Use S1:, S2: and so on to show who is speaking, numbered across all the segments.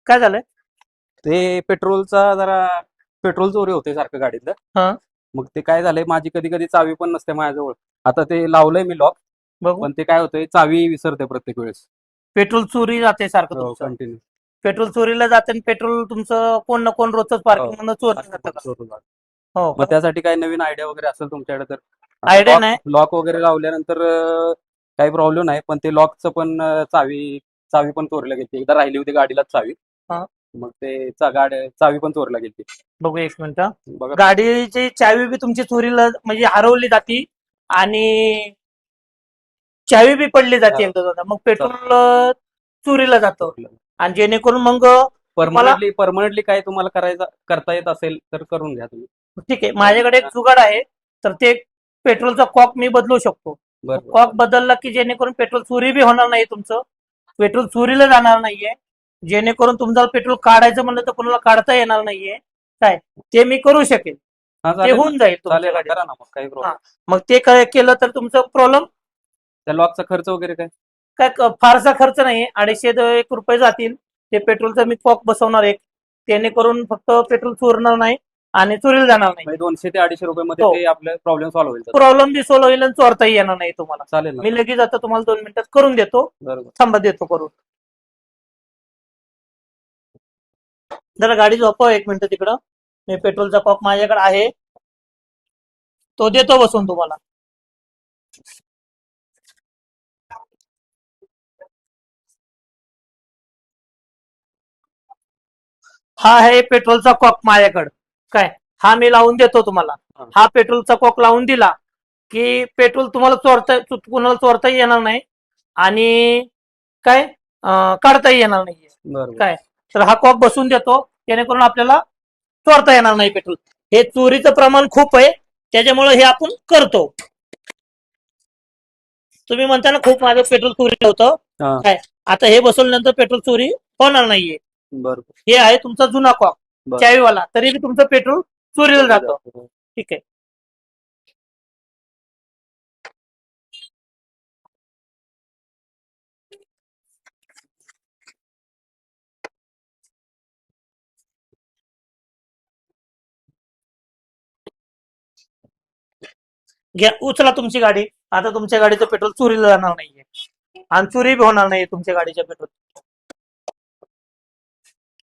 S1: काय झालंय?
S2: ते पेट्रोलचा जरा पेट्रोल चोरी होते सारखं गाडीतलं.
S1: हा.
S2: मग ते काय झालंय, माझी कधी कधी चावी पण नसते माझ्याजवळ. आता ते लावलंय मी लॉक,
S1: बघू.
S2: पण ते काय होतंय, चावी विसरते प्रत्येक वेळेस.
S1: पेट्रोल चोरी जाते सारखं
S2: हो,
S1: तुमचं.
S2: कंटिन्यू.
S1: पेट्रोल चोरीला जाते आणि पेट्रोल तुमचं कोण ना कोण रोजच पार्किंग मधून चोरलं जातं का? हो
S2: मग
S1: का?
S2: त्यासाठी काही नवीन आयडिया वगैरे असेल तुमच्याकडे तर.
S1: आयडिया
S2: लॉक
S1: नाही.
S2: लॉक वगैरे लावल्यानंतर काही प्रॉब्लेम नाही, पण ते लॉकचं पण चावी चावी पण चोरीला गेली. एकदा राहिली होती गाडीलाच चावी.
S1: हा.
S2: मग ते चावी पण चोरीला गेली.
S1: बघू एक मिनिट.
S2: बघा.
S1: गाडीची चावी बी तुमची चोरीला म्हणजे हरवली जाते आणि चावी बी पडली जाते
S2: हा.
S1: एकदा दोनदा. मग पेट्रोल चोरीला जातं
S2: चोरीला.
S1: आणि जेणेकरून मग तुम्हाला
S2: परमनंटली काय तुम्हाला करता येत असेल तर करून घ्या तुम्ही.
S1: ठीक आहे, माझ्याकडे एक जुगाड आहे. तर ते पेट्रोलचा कॉक मी बदलू शकतो.
S2: बरं.
S1: कॉक बदलला की जेणेकरून पेट्रोल चोरी बी होणार नाही तुमचं. पेट्रोल चोरीला जाणार नाहीये. जेणेकरून तुमचं पेट्रोल काढायचं म्हणलं तर कोणाला काढता येणार नाहीये. काय ते मी करू शकेल.
S2: हा,
S1: ते
S2: चालेल
S1: होऊन
S2: ना.
S1: जाईल तुमच्या
S2: चालेल ना,
S1: गाडीत.
S2: करा ना मग काही प्रॉब्लेम.
S1: मग ते काय केलं तर तुमचं प्रॉब्लेम
S2: त्या लॉकचा खर्च वगैरे काय?
S1: काय फारसा खर्च नाही. 250-1 रुपये जातील. ते पेट्रोलचा मी कॉक बसवणार एक, जेणेकरून फक्त पेट्रोल चोरणार नाही आणि चोरीला जाणार नाही.
S2: म्हणजे 200 ते 250 रुपयामध्ये
S1: हो.
S2: ते आपलं प्रॉब्लेम सॉल्व्ह होईल.
S1: प्रॉब्लेम बी सोल्व होईल आणि चोरताही येणार नाही तुम्हाला.
S2: चालेल ना.
S1: मी लगेच आता तुम्हाला 2 मिनिटात करून देतो.
S2: बरोबर.
S1: थांबा, देतो करून. जरा गाडी झोपव 1 मिनिट तिकडं. मी पेट्रोलचा कॉक माझ्याकडे आहे, तो देतो बसून तुम्हाला. हा आहे पेट्रोलचा कॉक माझ्याकडे. काय हा मी लावून देतो तुम्हाला.
S2: हा.
S1: हा पेट्रोलचा कॉक लावून दिला की पेट्रोल तुम्हाला कुणाला चोरताही येणार नाही आणि काय काढताही येणार नाहीये.
S2: बरोबर.
S1: काय तर हा कॉक बसून देतो, जेणेकरून आपल्याला चोरता येणार नाही पेट्रोल. हे चोरीचं प्रमाण खूप आहे, त्याच्यामुळे हे आपण करतो. तुम्ही म्हणता ना खूप माझं पेट्रोल चोरी होतं.
S2: हा.
S1: काय आता हे बसवल्यानंतर पेट्रोल चोरी होणार नाहीये.
S2: बरोबर.
S1: हे आहे तुमचा जुना कॉक
S2: बरं.
S1: चावीवाला, तरी बी तुमचं पेट्रोल चोरीला जातं. ठीक आहे. घ्या, उचला तुमची गाडी. आता तुमच्या गाडीचं पेट्रोल चोरीला जाणार नाहीये आणि चोरी बी होणार नाहीये तुमच्या गाडीच्या पेट्रोल.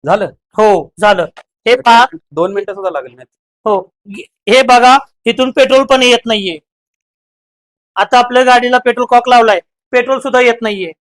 S2: झालं.
S1: हो झालं. हे पहा.
S2: 2 मिनिटं सुद्धा लागेल नाही.
S1: हो, हे बघा, इथून पेट्रोल पण येत नाहीये. आता आपल्या गाडीला पेट्रोल कॉक लावलाय, पेट्रोल सुद्धा येत नाहीये.